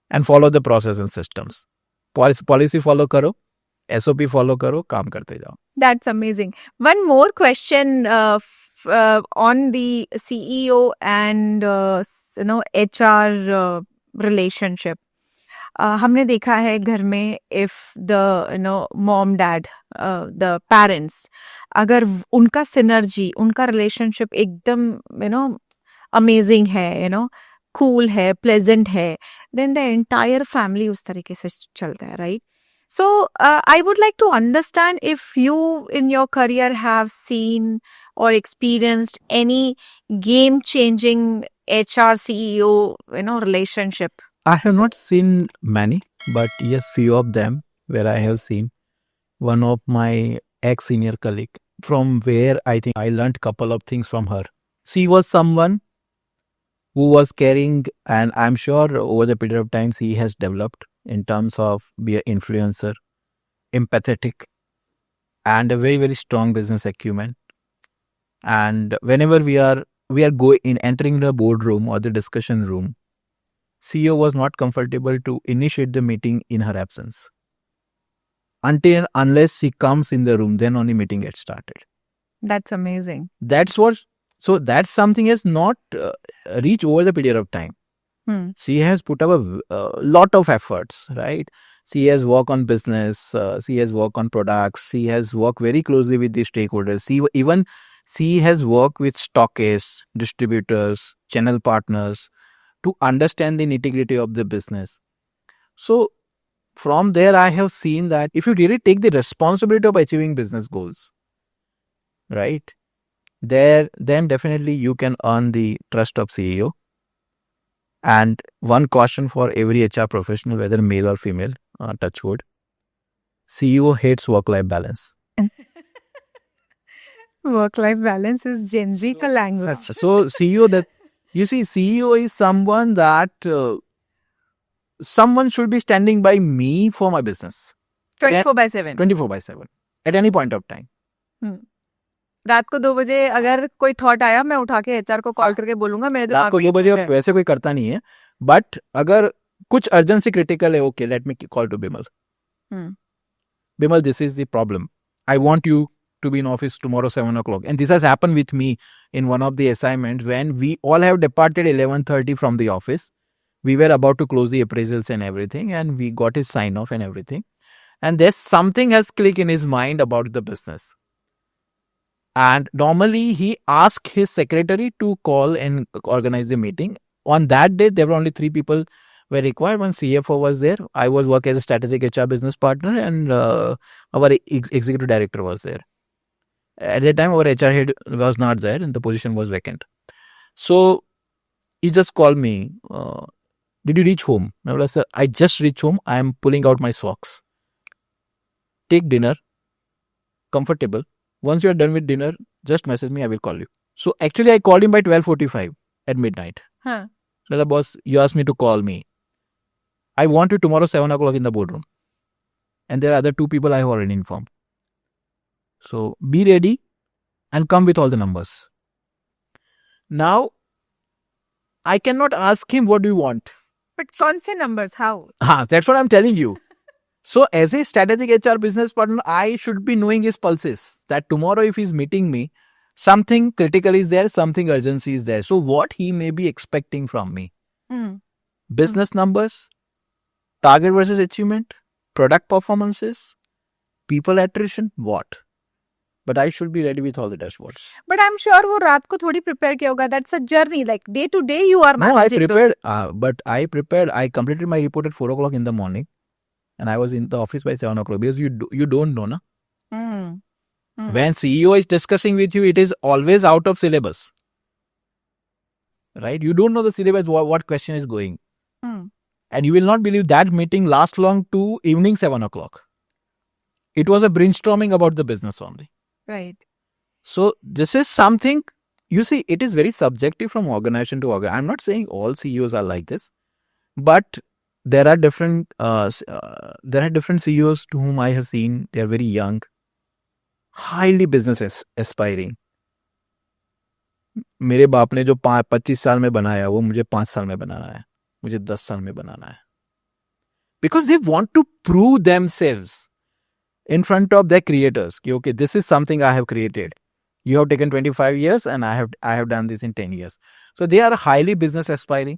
and follow the process and systems. Policy follow karo, SOP follow karo, kaam karte jao. That's amazing. One more question on the CEO and HR relationship. हमने देखा है घर में if the mom dad the parents अगर उनका synergy उनका relationship एकदम amazing है cool है pleasant है then the entire family उस तरीके से चलता है right. So I would like to understand if you in your career have seen or experienced any game changing HR CEO relationship. I have not seen many, but yes, few of them where I have seen. One of my ex-senior colleague, from where I think I learned couple of things from her. She was someone who was caring, and I'm sure over the period of time he has developed in terms of be an influencer, empathetic, and a very, very strong business acumen. And whenever we are entering the boardroom or the discussion room, CEO was not comfortable to initiate the meeting in her absence. Unless she comes in the room, then only meeting gets started. That's amazing. That's something has not reached over the period of time. She has put up a lot of efforts, right? She has worked on business, she has worked on products, she has worked very closely with the stakeholders. She has worked with stockists, distributors, channel partners, to understand the nitty-gritty of the business. So from there, I have seen that if you really take the responsibility of achieving business goals, right, then definitely you can earn the trust of CEO. And one caution for every HR professional, whether male or female, touch wood, CEO hates work-life balance. Work-life balance is Gen Z ka language. So CEO, that you see, CEO is someone that someone should be standing by me for my business 24/7. 24/7 at any point of time. रात को 2 बजे अगर कोई thought आया, मैं उठा के HR को कॉल करके बोलूंगा मेरे रात को 2 बजे वैसे कोई करता नहीं है, बट अगर कुछ अर्जेंसी क्रिटिकल है, okay, let me call to Bimal. Bimal, this is the problem. I want you to be in office tomorrow 7 o'clock. And this has happened with me in one of the assignments when we all have departed 11:30 from the office. We were about to close the appraisals and everything, and we got his sign off and everything. And there's something has clicked in his mind about the business. And normally he asked his secretary to call and organize the meeting. On that day, there were only 3 people were required. One CFO was there. I was working as a strategic HR business partner, and our executive director was there. At that time, our HR head was not there and the position was vacant. So he just called me. Did you reach home? I said, I just reached home. I am pulling out my socks. Take dinner. Comfortable. Once you are done with dinner, just message me. I will call you. So actually, I called him by 12:45 at midnight. The boss, you asked me to call me. I want you tomorrow 7 o'clock in the boardroom. And there are other 2 people I have already informed. So be ready and come with all the numbers. Now, I cannot ask him, what do you want? But kaun se numbers? How? That's what I'm telling you. So as a strategic HR business partner, I should be knowing his pulses. That tomorrow if he's meeting me, something critical is there, something urgency is there. So what he may be expecting from me. Business numbers, target versus achievement, product performances, people attrition, what? But I should be ready with all the dashboards. But I'm sure वो रात को थोड़ी prepare किया होगा. That's a journey. Like day to day you are managing. No, I prepared. But I prepared. I completed my report at 4 o'clock in the morning. And I was in the office by 7 o'clock. Because you don't know, na? When CEO is discussing with you, it is always out of syllabus. Right? You don't know the syllabus, what question is going. And you will not believe that meeting lasts long to evening 7 o'clock. It was a brainstorming about the business only. Right. So this is something, you see, it is very subjective from organization to organization. I'm not saying all CEOs are like this, but there are different CEOs to whom I have seen. They are very young, highly business aspiring. मेरे बाप ने जो 25 साल में बनाया वो मुझे 5 साल में बनाना है, मुझे 10 साल में बनाना है. Because they want to prove themselves in front of their creators. Okay, this is something I have created. You have taken 25 years and I have done this in 10 years. So they are highly business aspiring,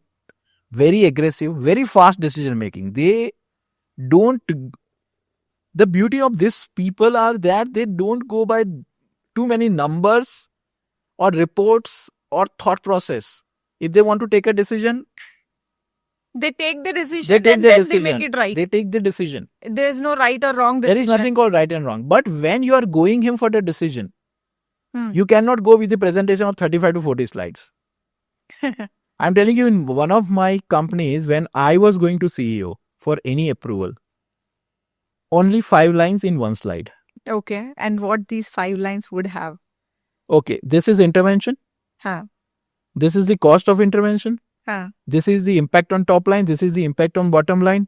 very aggressive, very fast decision making. They don't, the beauty of these people are that they don't go by too many numbers or reports or thought process. If they want to take a decision, they take the decision and then they make it right. They take the decision. There is no right or wrong decision. There is nothing called right and wrong. But when you are going him for the decision, you cannot go with the presentation of 35 to 40 slides. I'm telling you, in one of my companies, when I was going to CEO for any approval, only 5 lines in one slide. Okay. And what these 5 lines would have? Okay. This is intervention. This is the cost of intervention. This is the impact on top line. This is the impact on bottom line.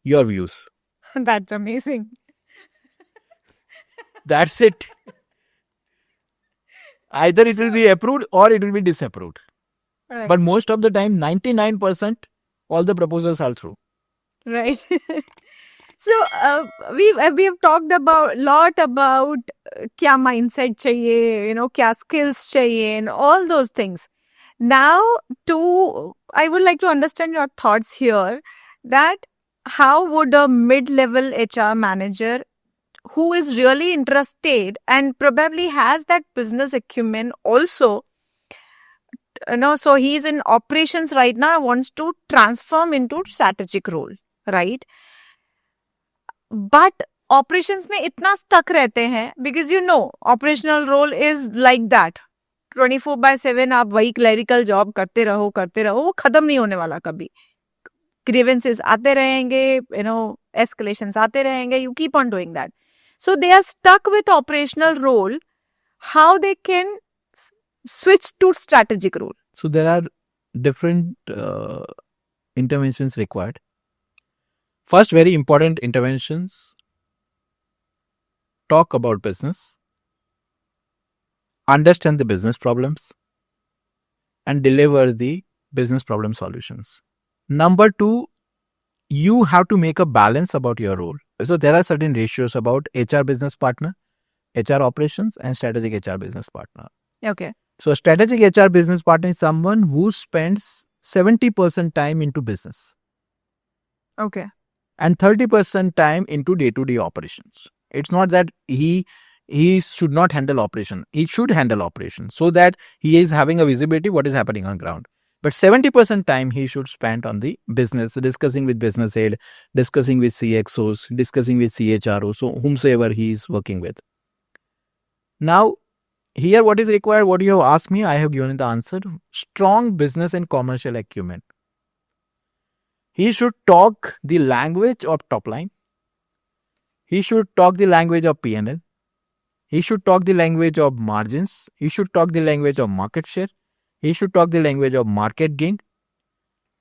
Your views. That's amazing. That's it. Either it will be approved or it will be disapproved. Right. But most of the time, 99%, all the proposals are through. Right. So we have talked about lot about kya mindset chahiye, kya skills chahiye, and all those things. Now, I would like to understand your thoughts here, that how would a mid-level HR manager who is really interested and probably has that business acumen also so he's in operations right now, wants to transform into strategic role, right? But operations में इतना stuck रहते हैं because operational role is like that 24/7 आप वही clerical job करते रहो वो खत्म नहीं होने वाला कभी. grievances आते रहेंगे, escalations आते रहेंगे, you keep on doing that. So they are stuck with operational role. How they can switch to strategic role? So there are different interventions required. First, very important interventions: talk about business, understand the business problems, and deliver the business problem solutions. Number two, you have to make a balance about your role. So there are certain ratios about HR business partner, HR operations, and strategic HR business partner. Okay. So strategic HR business partner is someone who spends 70% time into business. Okay. And 30% time into day-to-day operations. It's not that he should not handle operation. He should handle operation so that he is having a visibility what is happening on ground. But 70% time he should spend on the business, discussing with business head, discussing with CXOs, discussing with CHROs, so whomsoever he is working with. Now, here what is required, what you have asked me, I have given the answer. Strong business and commercial acumen. He should talk the language of top line. He should talk the language of P&L. He should talk the language of margins. He should talk the language of market share. He should talk the language of market gain,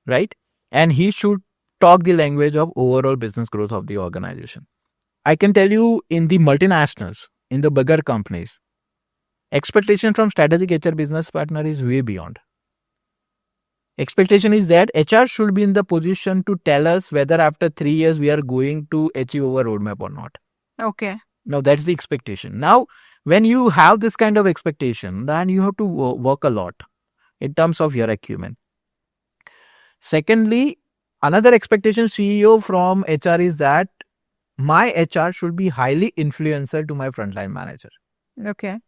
right? And he should talk the language of overall business growth of the organization. I can tell you, in the multinationals, in the bigger companies, expectation from strategic HR business partner is way beyond. Expectation is that HR should be in the position to tell us whether after 3 years we are going to achieve our roadmap or not. Okay. Now that's the expectation. Now, when you have this kind of expectation, then you have to work a lot in terms of your acumen. Secondly, another expectation CEO from HR is that my HR should be highly influential to my frontline manager. Okay.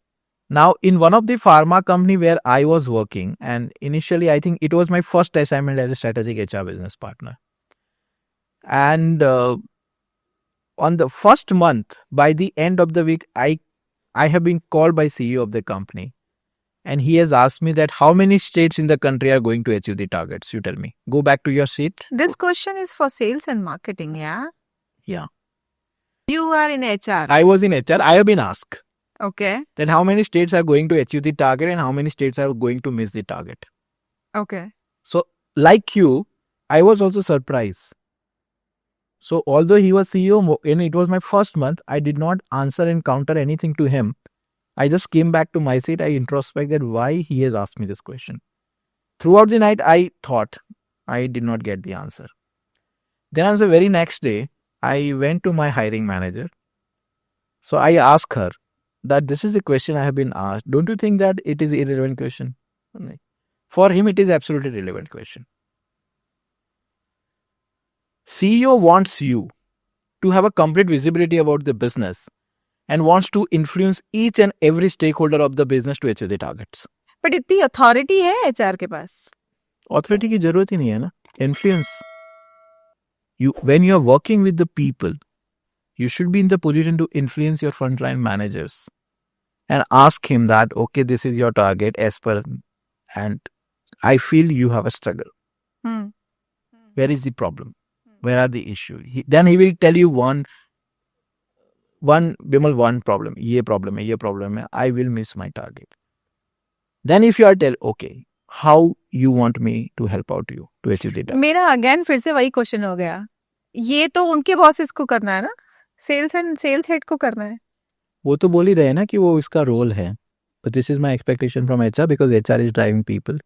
Now, in one of the pharma company where I was working, and initially I think it was my first assignment as a strategic HR business partner. And on the first month, by the end of the week, I have been called by CEO of the company. And he has asked me that how many states in the country are going to achieve the targets? You tell me. Go back to your seat. This question is for sales and marketing, yeah? Yeah. You are in HR. I was in HR. I have been asked. Okay. That how many states are going to achieve the target and how many states are going to miss the target. Okay. So, like you, I was also surprised. So, although he was CEO and it was my first month, I did not answer and counter anything to him. I just came back to my seat. I introspected why he has asked me this question. Throughout the night, I thought I did not get the answer. Then on the very next day, I went to my hiring manager. So, I asked her that this is the question I have been asked. Don't you think that it is an irrelevant question? For him, it is absolutely relevant question. CEO wants you to have a complete visibility about the business and wants to influence each and every stakeholder of the business to achieve the targets. But इतनी authority है HR के पास. Authority की जरूरत ही नहीं है ना. Influence. When you are working with the people, you should be in the position to influence your frontline managers and ask him that, okay, this is your target as per, and I feel you have a struggle. Where is the problem? Where are the issues? Then he will tell you one problem. ये problem है. I will miss my target. Then if you are okay, how you want me to help out you to achieve the target? मेरा again फिर से वही question हो गया. ये तो उनके बॉसेस को करना है ना, सेल्स हेड को करना है. वो तो बोल ही रहे हैं ना कि वो इसका रोल है. But this is my expectation from HR because HR is driving people.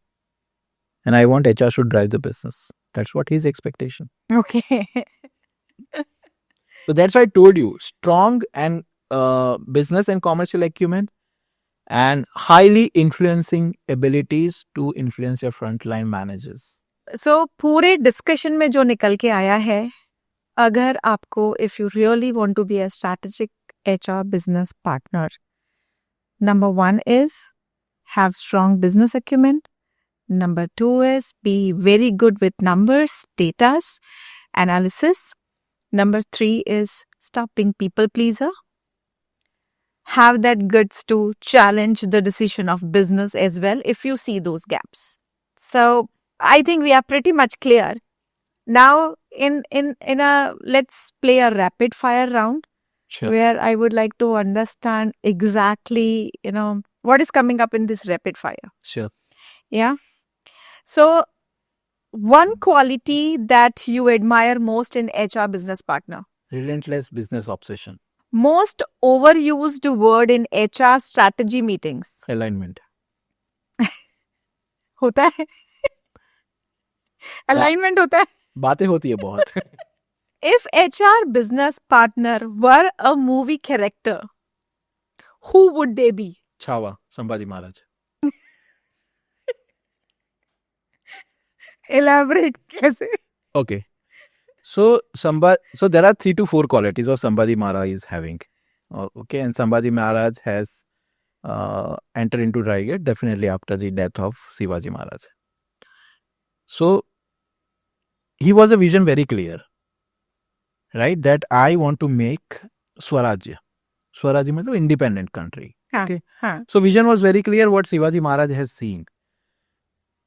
And I want HR should drive the business. That's what his expectation. Okay. So that's why I told you, strong and business and commercial acumen and highly influencing abilities to influence your frontline managers. So पूरे discussion में जो निकल के आया है, अगर आपको if you really want to be a strategic HR business partner, number 1 is have strong business acumen. Number 2 is be very good with numbers, datas, analysis. Number 3 is stop being people pleaser. Have that guts to challenge the decision of business as well if you see those gaps. So I think we are pretty much clear. Now in a let's play a rapid fire round. Sure. Where I would like to understand exactly, what is coming up in this rapid fire. Sure. Yeah. So, one quality that you admire most in HR business partner. Relentless business obsession. Most overused word in HR strategy meetings. Alignment. होता है? Alignment होता है? बातें होती है बहुत. If HR business partner were a movie character, who would they be? Chhawa, Sambhaji Maharaj. Elaborate कैसे? Okay. So there are 3 to 4 qualities what Sambhaji Maharaj is having. Okay, and Sambhaji Maharaj has entered into Raigad definitely after the death of Shivaji Maharaj. So he was a vision very clear, right? That I want to make Swarajya. Swarajya means independent country. Okay. So vision was very clear what Shivaji Maharaj has seen.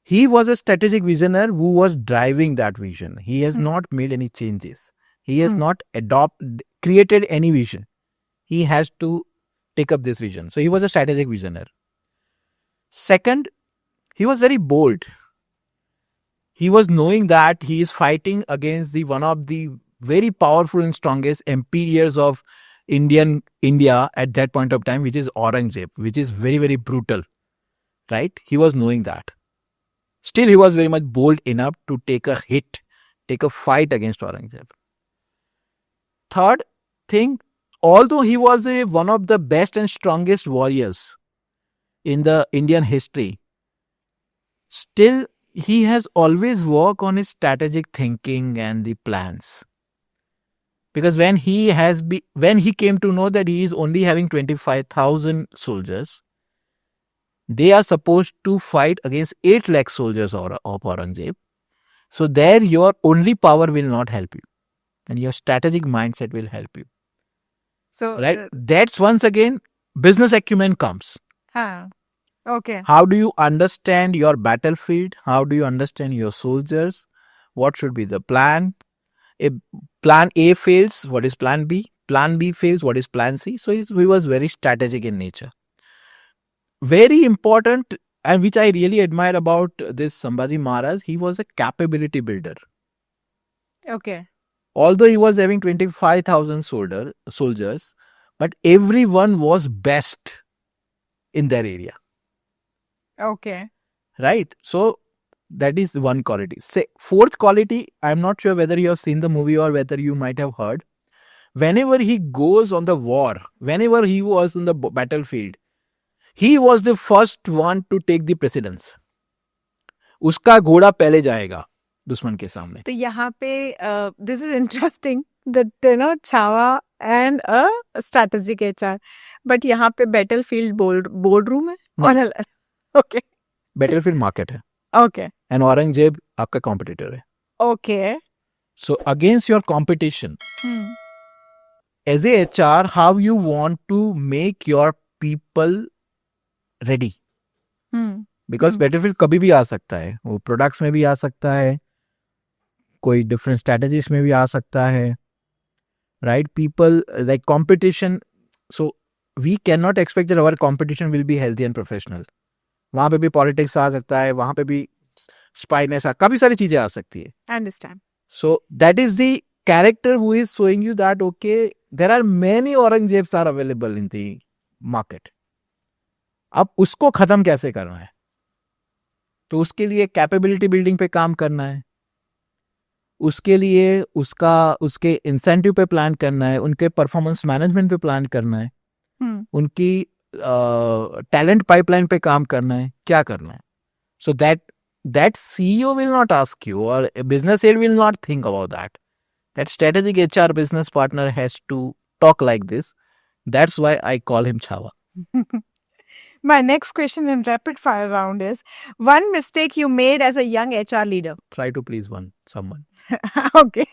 He was a strategic visionary who was driving that vision. He has not made any changes. He has not created any vision. He has to take up this vision. So he was a strategic visionary. Second, he was very bold. He was knowing that he is fighting against the one of the very powerful and strongest empires of India at that point of time, which is Aurangzeb, which is very, very brutal. Right? He was knowing that. Still, he was very much bold enough to take a hit, take a fight against Aurangzeb. Third thing, although he was one of the best and strongest warriors in the Indian history, still he has always worked on his strategic thinking and the plans. Because when he came to know that he is only having 25,000 soldiers, they are supposed to fight against 8 lakh soldiers of Aurangzeb. So there your only power will not help you. And your strategic mindset will help you. So right? That's once again, business acumen comes. Okay. How do you understand your battlefield? How do you understand your soldiers? What should be the plan? If plan A fails, what is plan B? Plan B fails, what is plan C? So he was very strategic in nature. Very important, and which I really admire about this Sambhaji Maharaj, he was a capability builder. Okay. Although he was having 25,000 soldiers, but everyone was best in their area. Okay. Right? So that is one quality. Fourth quality, I'm not sure whether you have seen the movie or whether you might have heard. Whenever he goes on the war, whenever he was on the battlefield, he was the first one to take the precedence. उसका घोड़ा पहले जाएगा दुश्मन के सामने. तो यहाँ पे this is interesting that Chhawa and a strategic HR, but यहाँ पे battlefield boardroom है और okay. Battlefield market है. Okay. And Aurangzeb आपका competitor है. Okay. So against your competition, as a HR, how you want to make your people ready? Because battlefield कभी भी आ सकता है. वो products में भी आ सकता है. कोई different strategies में भी आ सकता है. Right? People like competition. So we cannot expect that our competition will be healthy and professional. वहाँ पे भी politics आ सकता है. वहाँ पे भी spyness काफी सारी चीजें आ सकती है. I understand. So that is the character who is showing you that okay, there are many Aurangzebs are available in the market. अब उसको खत्म कैसे करना है? तो उसके लिए कैपेबिलिटी बिल्डिंग पे काम करना है. उसके लिए उसके इंसेंटिव पे प्लान करना है. उनके परफॉर्मेंस मैनेजमेंट पे प्लान करना है. उनकी टैलेंट पाइपलाइन पे काम करना है. क्या करना है? सो that CEO will not ask you, or a business head will not think about that. That strategic HR business partner has to talk like this. That's why I call him Chhawa. My next question in rapid fire round is one mistake you made as a young HR leader. Try to please someone. Okay.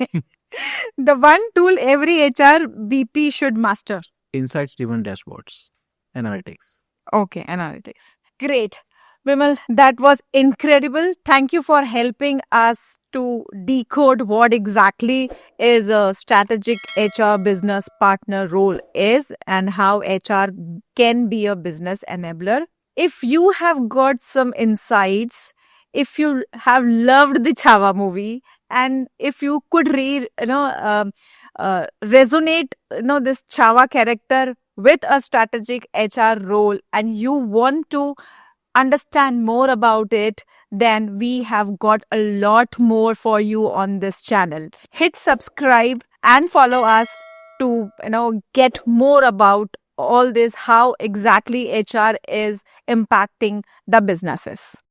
The one tool every HR BP should master. Insights driven dashboards. Analytics. Okay, analytics. Great. Vimal, that was incredible. Thank you for helping us to decode what exactly is a strategic HR business partner role is and how HR can be a business enabler. If you have got some insights, if you have loved the Chava movie, and if you could resonate, this Chava character with a strategic HR role, and you want to understand more about it, then we have got a lot more for you on this channel. Hit subscribe and follow us to get more about all this, how exactly HR is impacting the businesses.